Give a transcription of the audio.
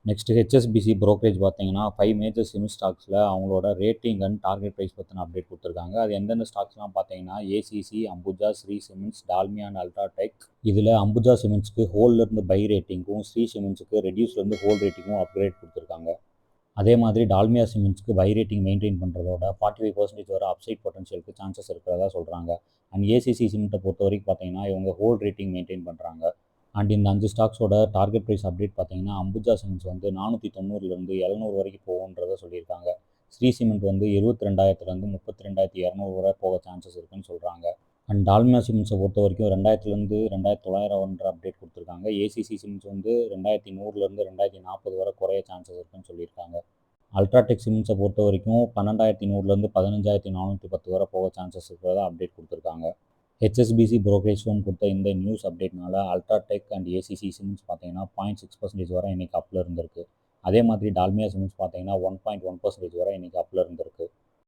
Next HSBC brokerage பார்த்தீங்கன்னா 5 major cement ஸ்டாக்ஸில் அவங்களோட ரேட்டிங் அண்ட் டார்கெட் ப்ரைஸ் பற்றின அப்டேட் கொடுத்துருக்காங்க. அது எந்தெந்த ஸ்டாக்ஸ்லாம் பார்த்தீங்கன்னா ACC, Ambuja, Shree cements, Dalmia and UltraTech. இதில் அம்புஜா சிமெண்ட்ஸ்க்கு ஹோல்லேருந்து பை ரேட்டிங்கும், ஸ்ரீ சிமெண்ட்ஸுக்கு ரெடியூஸ்லேருந்து ஹோல் ரேட்டிங்கும் அப்கிரேட் கொடுத்துருக்காங்க. அதே மாதிரி டால்மியா சிமெண்ட்ஸ்க்கு பை ரேட்டிங் மெயின்டைன் பண்ணுறதோட 45% வர அப்சைட் பொட்டன்ஷியலுக்கு சான்சஸ் இருக்கிறதா சொல்கிறாங்க. அண்ட் ஏசிசி சிமெண்ட்டை பொறுத்த வரைக்கும் பார்த்தீங்கன்னா இவங்க ஹோல் ரேட்டிங் மெயின்டைன் பண்ணுறாங்க. அண்ட் இந்த 5 ஸ்டாக்ஸோட டார்கெட் ப்ரைஸ் அப்டேட் பார்த்தீங்கன்னா அம்புஜா சிமெண்ட்ஸ் வந்து 490லேருந்து 700 வரைக்கும் போகுன்றதை சொல்லியிருக்காங்க. ஸ்ரீ சிமெண்ட் வந்து 22,000லேருந்து 32,200 வரை போக சான்சஸ் இருக்குன்னு சொல்கிறாங்க. அண்ட் டால்மியா சிமெண்ட்ஸை பொறுத்த வரைக்கும் 2000லேருந்து 2900 அப்டேட் கொடுத்துருக்காங்க. ஏசிசி சிமெண்ட்ஸ் வந்து 2100லேருந்து 2040 வரை குறைய சான்சஸ் இருக்குன்னு சொல்லியிருக்காங்க. அல்ட்ராடெக் சிமெண்ட்ஸை பொறுத்த வரைக்கும் 12,100லேருந்து 15,410 வரை போக சான்சஸ் இருக்கிறதா அப்டேட் கொடுத்துருக்காங்க. ஹெச்எஸ்பிசி brokerage firm கொடுத்த இந்த நியூஸ் அப்டேட்னால அல்ட்ராடெக் அண்ட் ஏசிசி சிமெண்ட்ஸ் பார்த்தீங்கன்னா 0.6% வரை இன்றைக்கி அப்பில் இருந்திருக்கு. அதே மாதிரி டால்மியா சிமெண்ட்ஸ் பார்த்தீங்கன்னா 1.1% வரை இன்றைக்கி அப்பில் இருந்திருக்கு.